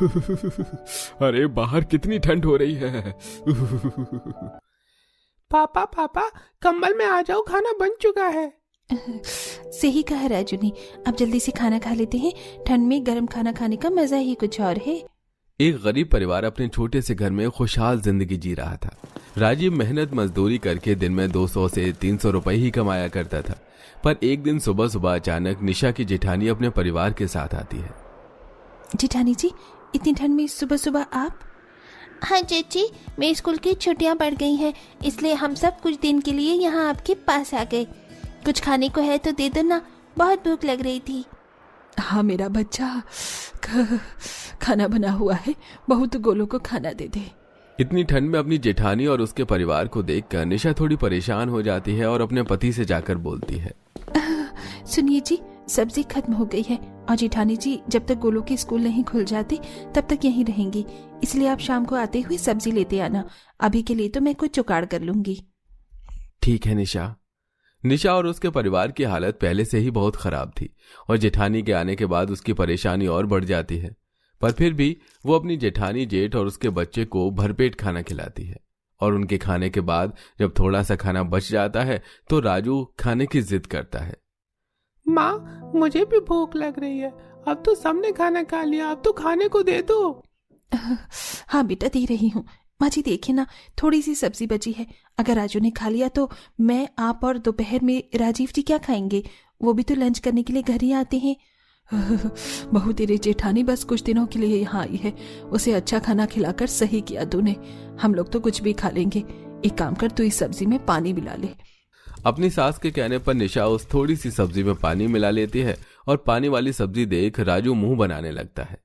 अरे बाहर कितनी ठंड हो रही है। पापा पापा कंबल में आ जाओ, खाना बन चुका है। सही कहा राजू ने, अब जल्दी से खाना खा लेते हैं। ठंड में गर्म खाना खाने का मजा ही कुछ और है। एक गरीब परिवार अपने छोटे से घर में खुशहाल जिंदगी जी रहा था। राजीव मेहनत मजदूरी करके दिन में 200 से 300 रुपए ही कमाया करता था। पर एक दिन सुबह सुबह अचानक निशा की जेठानी अपने परिवार के साथ आती है। जेठानी जी, इतनी ठंड में सुबह सुबह आप? हाँ चाची, मेरे स्कूल की छुट्टियां पड़ गई हैं, इसलिए हम सब कुछ दिन के लिए यहाँ आपके पास आ गए। कुछ खाने को है तो दे दो ना, बहुत भूख लग रही थी। हाँ मेरा बच्चा, खाना बना हुआ है, बहू तो गोलू को खाना दे दे। इतनी ठंड में अपनी जेठानी और उसके परिवार को देखकर निशा थोड़ी परेशान हो जाती है और अपने पति से जाकर बोलती है, सुनिए जी, सब्जी खत्म हो गई है और जेठानी जी जब तक गोलू के स्कूल नहीं खुल जाते तब तक यहीं रहेंगी, इसलिए आप शाम को आते हुए सब्जी लेते आना। अभी के लिए तो मैं कुछ जुगाड़ कर लूंगी। ठीक है निशा। निशा और उसके परिवार की हालत पहले से ही बहुत खराब थी और जेठानी के आने के बाद उसकी परेशानी और बढ़ जाती है। पर फिर भी वो अपनी जेठानी, जेठ और उसके बच्चे को भरपेट खाना खिलाती है और उनके खाने के बाद जब थोड़ा सा खाना बच जाता है तो राजू खाने की जिद करता है। माँ, मुझे भी भूख लग रही है, अब तो सबने खाना खा लिया, अब तो खाने को दे दो। हाँ बेटा, दे रही हूँ। माँ जी देखिए ना, थोड़ी सी सब्जी बची है, अगर राजू ने खा लिया तो मैं, आप और दोपहर में राजीव जी क्या खाएंगे? वो भी तो लंच करने के लिए घर ही आते हैं। बहू तेरी जेठानी बस कुछ दिनों के लिए यहाँ आई है, उसे अच्छा खाना खिलाकर सही किया तूने। हम लोग तो कुछ भी खा लेंगे। एक काम कर, तू इस सब्जी में पानी मिला ले। अपनी सास के कहने पर निशा उस थोड़ी सी सब्जी में पानी मिला लेती है और पानी वाली सब्जी देख राजू मुंह बनाने लगता है।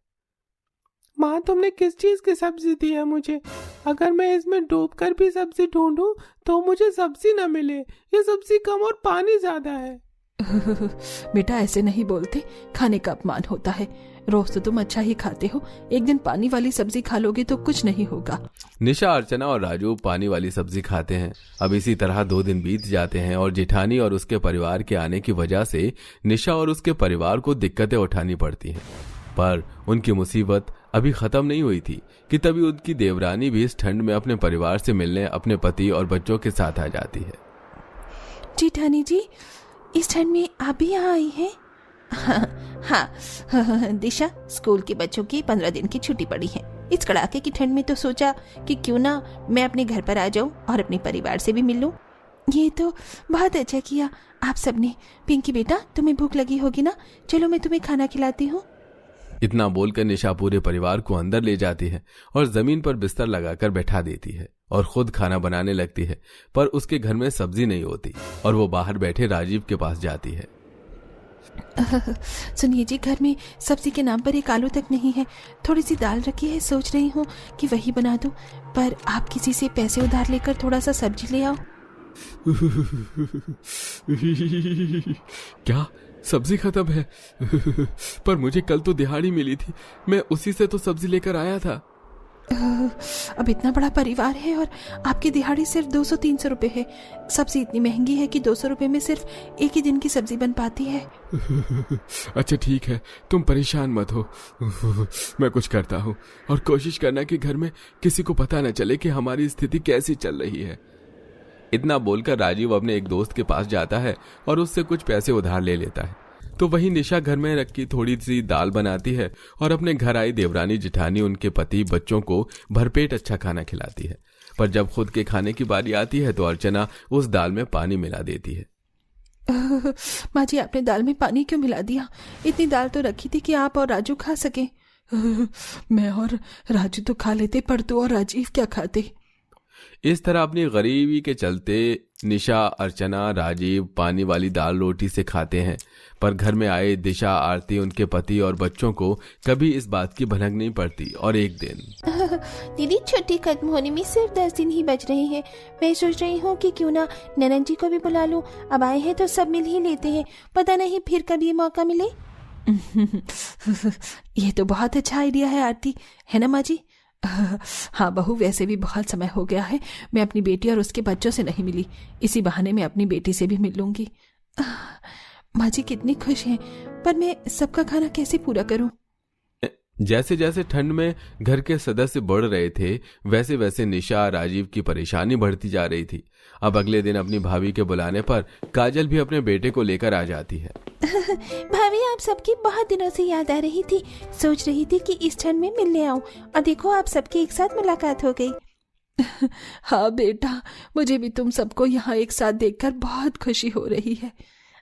माँ, तुमने किस चीज की सब्जी दी है मुझे? अगर मैं इसमें डूबकर भी सब्जी ढूंढूं तो मुझे सब्जी न मिले। ये सब्जी कम और पानी ज्यादा है। बेटा ऐसे नहीं बोलते, खाने का अपमान होता है। रोज तो तुम अच्छा ही खाते हो, एक दिन पानी वाली सब्जी खा लोगे तो कुछ नहीं होगा। निशा, अर्चना और राजू पानी वाली सब्जी खाते हैं। अब इसी तरह 2 दिन बीत जाते हैं और जेठानी और उसके परिवार के आने की वजह से निशा और उसके परिवार को दिक्कतें उठानी पड़ती हैं। पर उनकी मुसीबत अभी खत्म नहीं हुई थी कि तभी उनकी देवरानी भी इस ठंड में अपने परिवार से मिलने अपने पति और बच्चों के साथ आ जाती है। जेठानी जी, इस ठंड में आप भी यहाँ आई हैं? हाँ, दिशा, स्कूल के बच्चों की 15 दिन की छुट्टी पड़ी है। इस कड़ाके की ठंड में तो सोचा कि क्यों ना मैं अपने घर पर आ जाऊं और अपने परिवार से भी मिल लूं। ये तो बहुत अच्छा किया आप सबने। पिंकी बेटा, तुम्हें भूख लगी होगी ना, चलो मैं तुम्हें खाना खिलाती हूँ। इतना बोलकर निशा पूरे परिवार को अंदर ले जाती है और जमीन पर बिस्तर लगाकर बैठा देती है और खुद खाना बनाने लगती है। पर उसके घर में सब्जी नहीं होती और वो बाहर बैठे राजीव के पास जाती है। सुनिए जी, घर में सब्जी के नाम पर एक आलू तक नहीं है। थोड़ी सी दाल रखी है, सोच रही हूँ कि वही बना दूं, पर आप किसी से पैसे उधार लेकर थोड़ा सा सब्जी ले आओ। क्या सब्जी खत्म है? पर मुझे कल तो दिहाड़ी मिली थी, मैं उसी से तो सब्जी लेकर आया था। अब इतना बड़ा परिवार है और आपकी दिहाड़ी सिर्फ 200-300 रुपए है। सब्जी इतनी महंगी है कि 200 रुपए में सिर्फ एक ही दिन की सब्जी बन पाती है। अच्छा ठीक है, तुम परेशान मत हो, मैं कुछ करता हूँ। और कोशिश करना कि घर में किसी को पता न चले कि हमारी स्थिति कैसी चल रही है। इतना बोलकर राजीव अपने एक दोस्त के पास जाता है और उससे कुछ पैसे उधार ले लेता है। तो वही निशा घर में रखी थोड़ी सी दाल बनाती है और अपने घर आई देवरानी जेठानी उनके पति बच्चों को भरपेट अच्छा खाना खिलाती है। पर जब खुद के खाने की बारी आती है तो अर्चना उस दाल में पानी मिला देती है। माँ जी, आपने दाल में पानी क्यों मिला दिया? इतनी दाल तो रखी थी कि आप और राजू खा सके। मैं और राजू तो खा लेते, पर तू और राजीव क्या खाते? इस तरह अपनी गरीबी के चलते निशा, अर्चना, राजीव पानी वाली दाल रोटी से खाते हैं। पर घर में आए दिशा, आरती, उनके पति और बच्चों को कभी इस बात की भनक नहीं पड़ती। और एक दिन दीदी, छुट्टी खत्म होने में सिर्फ 10 दिन ही बच रहे हैं। मैं सोच रही हूँ कि क्यों ना ननन जी को भी बुला लूं। अब आए हैं तो सब मिल ही लेते हैं, पता नहीं फिर कभी मौका मिले। ये तो बहुत अच्छा आइडिया है आरती, है ना माँ जी? हाँ बहू, वैसे भी बहुत समय हो गया है, मैं अपनी बेटी और उसके बच्चों से नहीं मिली। इसी बहाने मैं अपनी बेटी से भी मिल लूंगी। माँ जी कितनी खुश हैं, पर मैं सबका खाना कैसे पूरा करूं? जैसे जैसे ठंड में घर के सदस्य बढ़ रहे थे, वैसे वैसे निशा राजीव की परेशानी बढ़ती जा रही थी। अब अगले दिन अपनी भाभी के बुलाने पर काजल भी अपने बेटे को लेकर आ जाती है। भाभी, आप सबकी बहुत दिनों से याद आ रही थी। सोच रही थी कि इस ठंड में मिलने आऊं, और देखो आप सबकी एक साथ मुलाकात हो गई। हाँ बेटा, मुझे भी तुम सबको यहाँ एक साथ देखकर बहुत खुशी हो रही है।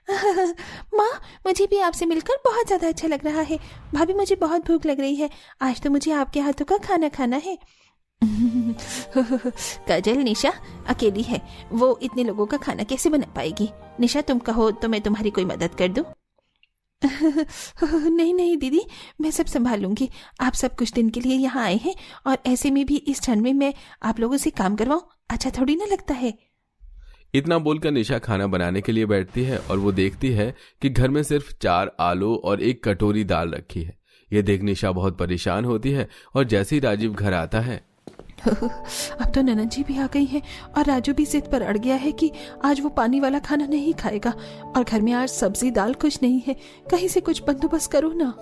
माँ, मुझे भी आपसे मिलकर बहुत ज्यादा अच्छा लग रहा है। भाभी, मुझे बहुत भूख लग रही है। आज तो मुझे आपके हाथों का खाना खाना है। काजल निशा अकेली है, वो इतने लोगों का खाना कैसे बना पाएगी? निशा, तुम कहो तो मैं तुम्हारी कोई मदद कर दूं? नहीं नहीं दीदी, मैं सब संभाल लूंगी। आप सब कुछ दिन के लिए यहाँ आए हैं, और ऐसे में भी इस ठंड में मैं आप लोगों से काम करवाऊं, अच्छा थोड़ी ना लगता है। इतना बोलकर निशा खाना बनाने के लिए बैठती है और वो देखती है कि घर में सिर्फ 4 आलू और 1 कटोरी दाल रखी है। ये देख निशा बहुत परेशान होती है, और जैसे ही राजीव घर आता है, अब तो ननद जी भी आ गई हैं, और राजू भी जिद पर अड़ गया है कि आज वो पानी वाला खाना नहीं खाएगा, और घर में आज सब्जी दाल कुछ नहीं है। कहीं से कुछ बंदोबस्त करो ना।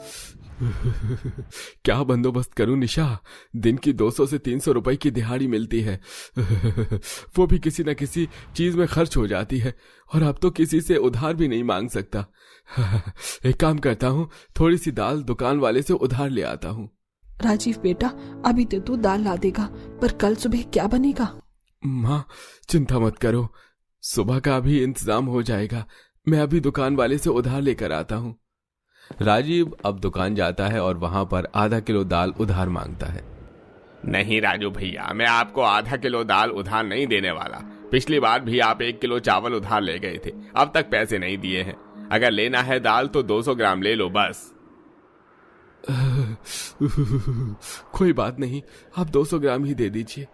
क्या बंदोबस्त करूं निशा? दिन की 200 से 300 रुपए की दिहाड़ी मिलती है, वो भी किसी न किसी चीज में खर्च हो जाती है, और अब तो किसी से उधार भी नहीं मांग सकता। एक काम करता हूँ, थोड़ी सी दाल दुकान वाले से उधार ले आता हूँ। राजीव बेटा, अभी तो तू दाल ला देगा, पर कल सुबह क्या बनेगा? माँ, चिंता मत करो, सुबह का अभी इंतजाम हो जाएगा। मैं अभी दुकान वाले से उधार लेकर आता हूँ। राजीव अब दुकान जाता है और वहां पर आधा किलो दाल उधार मांगता है। नहीं राजू भैया, मैं आपको आधा किलो दाल उधार नहीं देने वाला। पिछली बार भी आप 1 किलो चावल उधार ले गए थे, अब तक पैसे नहीं दिए हैं। अगर लेना है दाल तो 200 ग्राम ले लो बस। कोई बात नहीं, आप 200 ग्राम ही दे दीजिए।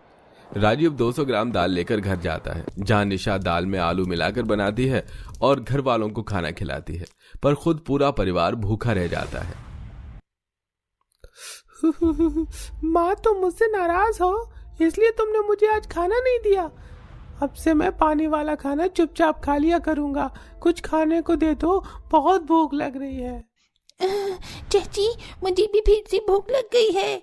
राजीव 200 ग्राम दाल लेकर घर जाता है, जहां निशा दाल में आलू मिलाकर बनाती है और घर वालों को खाना खिलाती है, पर खुद पूरा परिवार भूखा रह जाता है। माँ, तुम मुझसे नाराज हो, इसलिए तुमने मुझे आज खाना नहीं दिया। अब से मैं पानी वाला खाना चुपचाप खा लिया करूंगा। कुछ खाने को दे दो, बहुत भूख लग रही है। चाची, मुझे भी फिर से भूख लग गई है।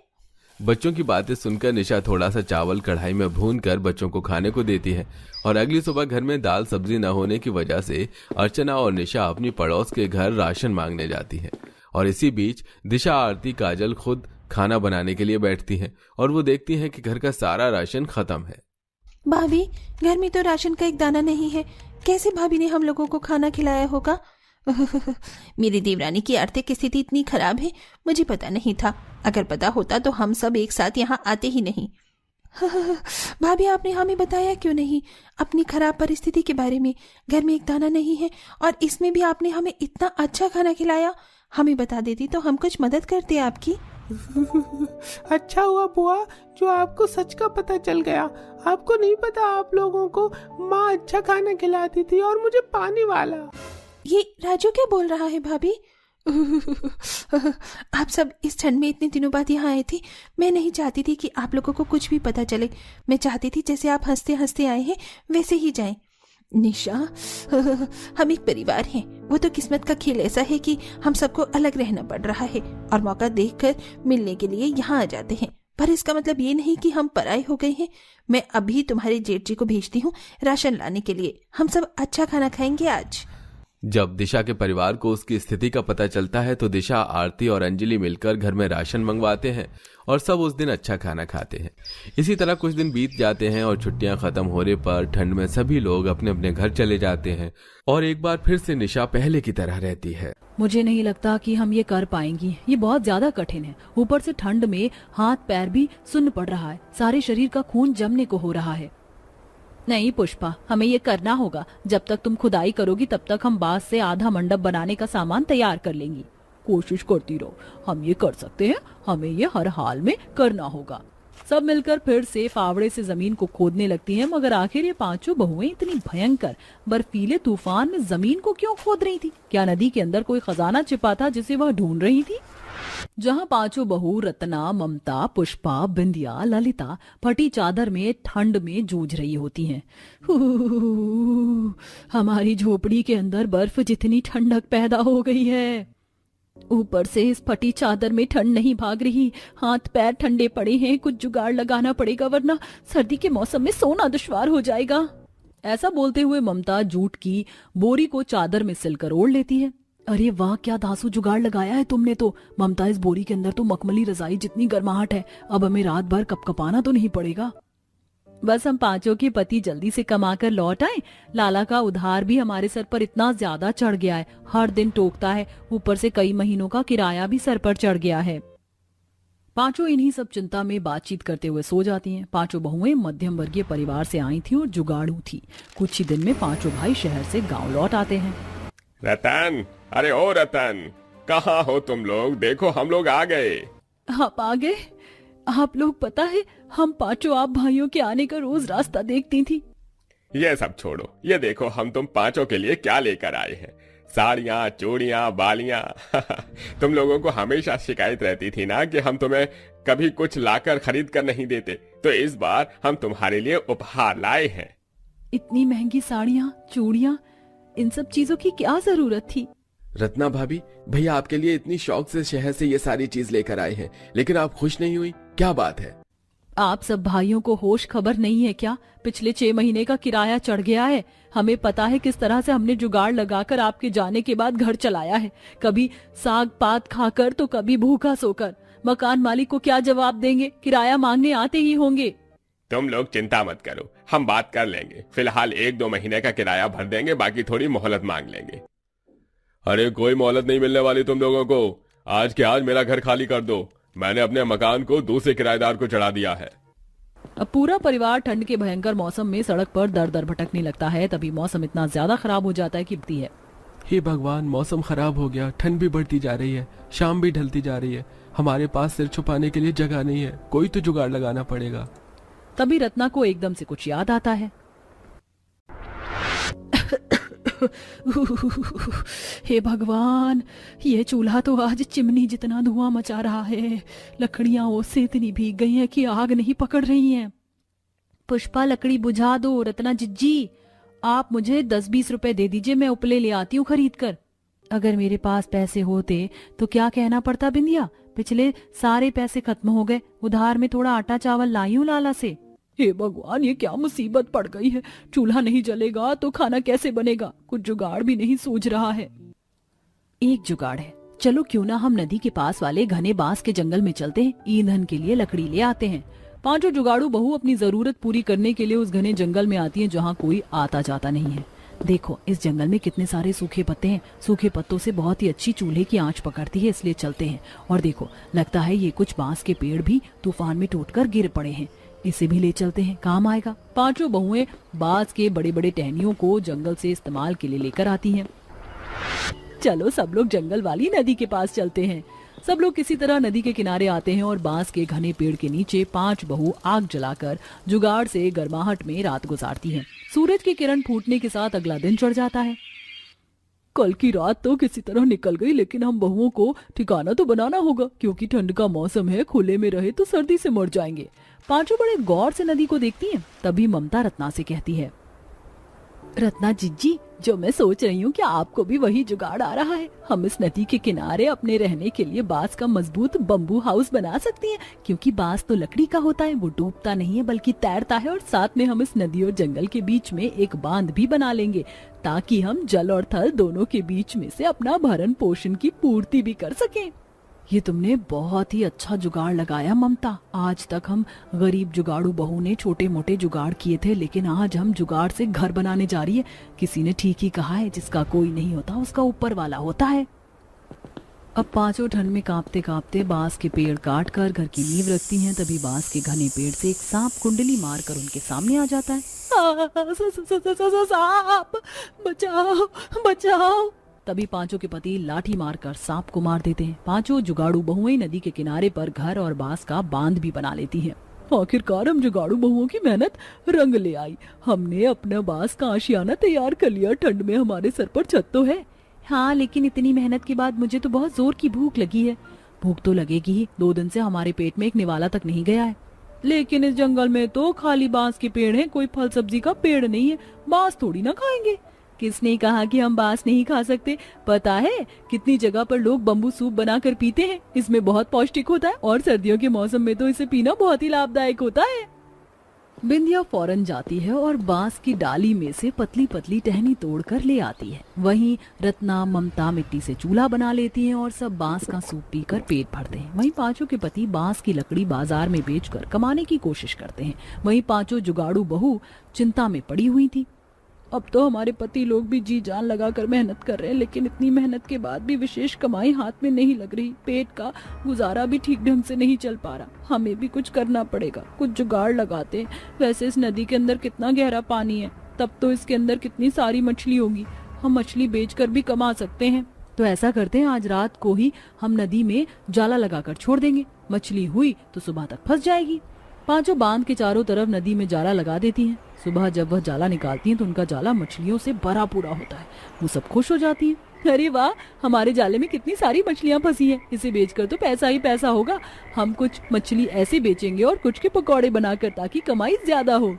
बच्चों की बातें सुनकर निशा थोड़ा सा चावल कढ़ाई में भून कर बच्चों को खाने को देती है, और अगली सुबह घर में दाल सब्जी न होने की वजह से अर्चना और निशा अपनी पड़ोस के घर राशन मांगने जाती है। और इसी बीच दिशा, आरती, काजल खुद खाना बनाने के लिए बैठती हैं, और वो देखती हैं कि घर का सारा राशन खत्म है। भाभी, घर में तो राशन का एक दाना नहीं है, कैसे भाभी ने हम लोगों को खाना खिलाया होगा? मेरी देवरानी की आर्थिक स्थिति इतनी खराब है, मुझे पता नहीं था। अगर पता होता तो हम सब एक साथ यहाँ आते ही नहीं। भाभी, आपने हमें बताया क्यों नहीं अपनी खराब परिस्थिति के बारे में? घर में एक दाना नहीं है, और इसमें भी आपने हमें इतना अच्छा खाना खिलाया। हमें बता देती तो हम कुछ मदद करते आपकी। अच्छा हुआ बुआ, जो आपको सच का पता चल गया। आपको नहीं पता, आप लोगों को माँ अच्छा खाना खिलाती थी, और मुझे पानी वाला। ये राजू क्या बोल रहा है भाभी? आप सब इस ठंड में इतने दिनों बाद यहाँ आए थे। मैं नहीं चाहती थी कि आप लोगों को कुछ भी पता चले। मैं चाहती थी जैसे आप हंसते हंसते आए हैं वैसे ही जाएं। निशा, हम एक परिवार हैं। वो तो किस्मत का खेल ऐसा है कि हम सबको अलग रहना पड़ रहा है, और मौका देखकर मिलने के लिए यहाँ आ जाते हैं। पर इसका मतलब ये नहीं कि हम पराए हो गए हैं। मैं अभी तुम्हारे जेठ जी को भेजती हूँ राशन लाने के लिए। हम सब अच्छा खाना खाएंगे आज। जब दिशा के परिवार को उसकी स्थिति का पता चलता है तो दिशा, आरती और अंजलि मिलकर घर में राशन मंगवाते हैं, और सब उस दिन अच्छा खाना खाते हैं। इसी तरह कुछ दिन बीत जाते हैं, और छुट्टियां खत्म होने पर ठंड में सभी लोग अपने अपने घर चले जाते हैं, और एक बार फिर से निशा पहले की तरह रहती है। मुझे नहीं लगता कि हम ये कर पाएंगी, ये बहुत ज्यादा कठिन है। ऊपर से ठंड में हाथ पैर भी सुन्न पड़ रहा है, सारे शरीर का खून जमने को हो रहा है। नहीं पुष्पा, हमें ये करना होगा। जब तक तुम खुदाई करोगी तब तक हम बांस से आधा मंडप बनाने का सामान तैयार कर लेंगी। कोशिश करती रहो, हम ये कर सकते हैं। हमें ये हर हाल में करना होगा। सब मिलकर फिर से फावड़े से जमीन को खोदने लगती हैं, मगर आखिर ये पांचों बहुएं इतनी भयंकर बर्फीले तूफान में जमीन को क्यों खोद रही थी? क्या नदी के अंदर कोई खजाना छिपा था जिसे वह ढूंढ रही थी? जहां पांचों बहू रत्ना, ममता, पुष्पा, बिंदिया, ललिता फटी चादर में ठंड में जूझ रही होती हैं। हमारी झोपड़ी के अंदर बर्फ जितनी ठंडक पैदा हो गई है। ऊपर से इस फटी चादर में ठंड नहीं भाग रही, हाथ पैर ठंडे पड़े हैं। कुछ जुगाड़ लगाना पड़ेगा वरना सर्दी के मौसम में सोना दुश्वार हो जाएगा। ऐसा बोलते हुए ममता जूट की बोरी को चादर में सिलकर ओढ़ लेती है। अरे वाह, क्या धांसू जुगाड़ लगाया है तुमने तो। ममता, इस बोरी के अंदर तो मखमली रजाई जितनी गर्माहट है, अब हमें रात भर कपकपाना तो नहीं पड़ेगा। बस हम पांचों के पति जल्दी से कमाकर लौट आए। लाला का उधार भी हमारे सर पर इतना ज्यादा चढ़ गया है, हर दिन टोकता है, ऊपर से कई महीनों का किराया भी सर पर चढ़ गया है। पांचों इन्हीं सब चिंता में बातचीत करते हुए सो जाती हैं। पांचों बहुएं मध्यम वर्गीय परिवार से आई थी और जुगाड़ू थी। कुछ ही दिन में पांचों भाई शहर से गांव लौट आते हैं। रतन, अरे ओ रतन, कहाँ हो तुम लोग? देखो हम लोग आ गए। आप आ गए? आप लोग, पता है हम पांचों आप भाइयों के आने का रोज रास्ता देखती थी। ये सब छोड़ो, ये देखो हम तुम पांचों के लिए क्या लेकर आए हैं। साड़ियाँ, चूड़ियाँ, बालियाँ। तुम लोगों को हमेशा शिकायत रहती थी ना कि हम तुम्हें कभी कुछ लाकर खरीद कर नहीं देते, तो इस बार हम तुम्हारे लिए उपहार लाए हैं। इतनी महंगी साड़ियाँ, चूड़ियाँ, इन सब चीजों की क्या जरूरत थी? रत्ना भाभी, भैया आपके लिए इतनी शौक से शहर से ये सारी चीज लेकर आए हैं, लेकिन आप खुश नहीं हुई, क्या बात है? आप सब भाइयों को होश खबर नहीं है क्या? पिछले 6 महीने का किराया चढ़ गया है। हमें पता है किस तरह से हमने जुगाड़ लगाकर आपके जाने के बाद घर चलाया है, कभी साग पात खाकर तो कभी भूखा सोकर। मकान मालिक को क्या जवाब देंगे? किराया मांगने आते ही होंगे। तुम लोग चिंता मत करो, हम बात कर लेंगे। फिलहाल 1-2 महीने का किराया भर देंगे, बाकी थोड़ी मोहलत मांग लेंगे। अरे कोई मोहलत नहीं मिलने वाली तुम लोगों को। आज के आज मेरा घर खाली कर दो। मैंने अपने मकान को दूसरे किराएदार को चढ़ा दिया है। अब पूरा परिवार ठंड के भयंकर मौसम में सड़क पर दर दर भटकने लगता है। तभी मौसम इतना ज्यादा खराब हो जाता है कि बती है। हे भगवान, मौसम खराब हो गया, ठंड भी बढ़ती जा रही है, शाम भी ढलती जा रही है। हमारे पास सिर छुपाने के लिए जगह नहीं है, कोई तो जुगाड़ लगाना पड़ेगा। तभी रत्ना को एकदम से कुछ याद आता है। हे भगवान, ये चूल्हा तो आज चिमनी जितना धुआं मचा रहा है। लकड़ियां ओसे इतनी भीग गई हैं कि आग नहीं पकड़ रही हैं। पुष्पा, लकड़ी बुझा दो। रत्ना जिज्जी, आप मुझे 10-20 रुपए दे दीजिए, मैं उपले ले आती हूँ खरीद कर। अगर मेरे पास पैसे होते तो क्या कहना पड़ता बिंदिया, पिछले सारे पैसे खत्म हो गए, उधार में थोड़ा आटा चावल लाई हूँ लाला से। हे भगवान, ये क्या मुसीबत पड़ गई है। चूल्हा नहीं जलेगा तो खाना कैसे बनेगा? कुछ जुगाड़ भी नहीं सूझ रहा है। एक जुगाड़ है, चलो क्यों ना हम नदी के पास वाले घने बांस के जंगल में चलते हैं, ईंधन के लिए लकड़ी ले आते हैं। पांचों जुगाड़ू बहू अपनी जरूरत पूरी करने के लिए उस घने जंगल में आती हैं जहाँ कोई आता जाता नहीं है। देखो इस जंगल में कितने सारे सूखे पत्ते हैं। सूखे पत्तों से बहुत ही अच्छी चूल्हे की आंच पकड़ती है, इसलिए चलते हैं। और देखो, लगता है ये कुछ बांस के पेड़ भी तूफान में टूटकर गिर पड़े हैं, इसे भी ले चलते हैं, काम आएगा। पांचों बहुएं बांस के बड़े बड़े टहनियों को जंगल से इस्तेमाल के लिए लेकर आती हैं। चलो सब लोग जंगल वाली नदी के पास चलते हैं। सब लोग किसी तरह नदी के किनारे आते हैं और बांस के घने पेड़ के नीचे 5 बहू आग जलाकर जुगाड़ से गर्माहट में रात गुजारती हैं। सूरज की किरण फूटने के साथ अगला दिन चढ़ जाता है। कल की रात तो किसी तरह निकल गई, लेकिन हम बहुओं को ठिकाना तो बनाना होगा, क्योंकि ठंड का मौसम है, खुले में रहे तो सर्दी से मर जाएंगे। पांचों बड़े गौर से नदी को देखती हैं। तभी ममता रत्ना से कहती है, रत्ना जिज्जी, जो मैं सोच रही हूँ कि आपको भी वही जुगाड़ आ रहा है। हम इस नदी के किनारे अपने रहने के लिए बांस का मजबूत बम्बू हाउस बना सकती हैं, क्योंकि बांस तो लकड़ी का होता है, वो डूबता नहीं है बल्कि तैरता है। और साथ में हम इस नदी और जंगल के बीच में एक बांध भी बना लेंगे, ताकि हम जल और थल दोनों के बीच में से अपना भरण पोषण की पूर्ति भी कर सकें। ये तुमने बहुत ही अच्छा जुगाड़ लगाया ममता। आज तक हम गरीब जुगाड़ू बहू ने छोटे मोटे जुगाड़ किए थे, लेकिन आज हम जुगाड़ से घर बनाने जा रही है। किसी ने ठीक ही कहा है, जिसका कोई नहीं होता उसका ऊपर वाला होता है। अब पांचों ठंड में कांपते कांपते बांस के पेड़ काट कर घर की नींव रखती हैं। तभी बांस के घने पेड़ से एक सांप कुंडली मारकर उनके सामने आ जाता है। सांप, बचाओ बचाओ। तभी पांचों के पति लाठी मारकर सांप को मार देते हैं। पांचों जुगाड़ू बहुएं नदी के किनारे पर घर और बांस का बांध भी बना लेती हैं। आखिरकार हम जुगाड़ू बहुओं की मेहनत रंग ले आई। हमने अपना बांस का आशियाना तैयार कर लिया। ठंड में हमारे सर पर छत तो है। हाँ, लेकिन इतनी मेहनत के बाद मुझे तो बहुत जोर की भूख लगी है। भूख तो लगेगी ही, 2 दिन से हमारे पेट में एक निवाला तक नहीं गया है। लेकिन इस जंगल में तो खाली बांस के पेड़ हैं, कोई फल सब्जी का पेड़ नहीं है। बांस थोड़ी ना खाएंगे। किसने कहा कि हम बांस नहीं खा सकते? पता है कितनी जगह पर लोग बम्बू सूप बनाकर पीते हैं। इसमें बहुत पौष्टिक होता है और सर्दियों के मौसम में तो इसे पीना बहुत ही लाभदायक होता है। बिंदिया फौरन जाती है और बांस की डाली में से पतली पतली टहनी तोड़कर ले आती है। वहीं रत्ना ममता मिट्टी से चूल्हा बना लेती हैं और सब बांस का सूप पीकर पेट भरते हैं। वहीं पांचों के पति बांस की लकड़ी बाजार में बेचकर कमाने की कोशिश करते हैं। वहीं पांचों जुगाड़ू बहू चिंता में पड़ी हुई थी। अब तो हमारे पति लोग भी जी जान लगाकर मेहनत कर रहे हैं, लेकिन इतनी मेहनत के बाद भी विशेष कमाई हाथ में नहीं लग रही। पेट का गुजारा भी ठीक ढंग से नहीं चल पा रहा। हमें भी कुछ करना पड़ेगा, कुछ जुगाड़ लगाते हैं। वैसे इस नदी के अंदर कितना गहरा पानी है, तब तो इसके अंदर कितनी सारी मछली होगी। हम मछली बेचकर भी कमा सकते हैं। तो ऐसा करते हैं, आज रात को ही हम नदी में जाला लगाकर छोड़ देंगे। मछली हुई तो सुबह तक फंस जाएगी। पांचों बांध के चारों तरफ नदी में जाला लगा देती हैं। सुबह जब वह जाला निकालती हैं तो उनका जाला मछलियों से भरा पूरा होता है। वो सब खुश हो जाती हैं। अरे वाह, हमारे जाले में कितनी सारी मछलियां फंसी हैं। इसे बेचकर तो पैसा ही पैसा होगा। हम कुछ मछली ऐसे बेचेंगे और कुछ के पकौड़े बनाकर, ताकि कमाई ज्यादा हो।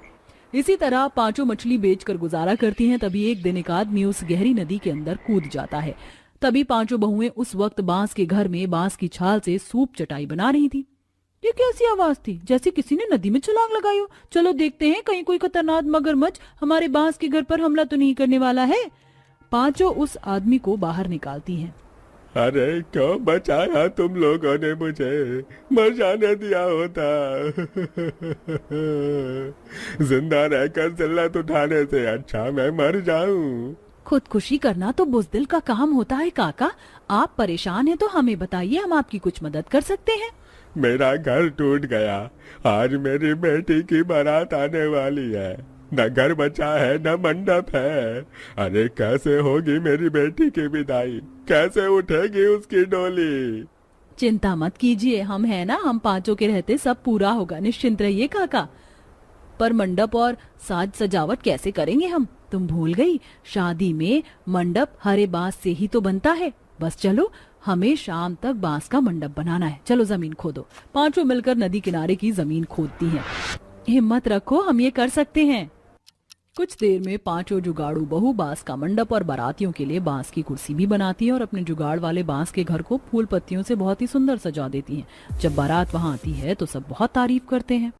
इसी तरह पांचों मछली बेचकर गुजारा करती हैं। तभी एक दिन एक आदमी उस गहरी नदी के अंदर कूद जाता है। तभी पांचों बहुएं उस वक्त बांस के घर में बांस की छाल से सूप चटाई बना रही थी। ये कैसी आवाज थी? जैसे किसी ने नदी में छलांग लगाई हो। चलो देखते हैं, कहीं कोई खतरनाक मगरमच्छ हमारे बांस के घर पर हमला तो नहीं करने वाला है। पांचों उस आदमी को बाहर निकालती हैं। अरे क्यों बचाया तुम लोगों ने मुझे? मर जाने दिया होता। जिंदा रहकर जिल्लत उठाने से अच्छा मैं मर जाऊं। खुदकुशी करना तो बुज़दिल का काम होता है काका। आप परेशान हैं तो हमें बताइए, हम आपकी कुछ मदद कर सकते हैं। मेरा घर टूट गया। आज मेरी बेटी की बारात आने वाली है। न घर बचा है न मंडप है। अरे कैसे होगी मेरी बेटी की विदाई? कैसे उठेगी उसकी डोली? चिंता मत कीजिए, हम हैं ना। हम पांचों के रहते सब पूरा होगा, निश्चिंत रहिए काका। पर मंडप और साज सजावट कैसे करेंगे हम? तुम भूल गई, शादी में मंडप हरे बांस से ही तो बनता है। बस चलो, हमें शाम तक बांस का मंडप बनाना है। चलो जमीन खोदो। पांचों मिलकर नदी किनारे की जमीन खोदती हैं। हिम्मत रखो, हम ये कर सकते हैं। कुछ देर में पांचों जुगाड़ू बहू बांस का मंडप और बारातियों के लिए बांस की कुर्सी भी बनाती हैं और अपने जुगाड़ वाले बांस के घर को फूल पत्तियों से बहुत ही सुंदर सजा देती हैं। जब बारात वहां आती है तो सब बहुत तारीफ करते हैं।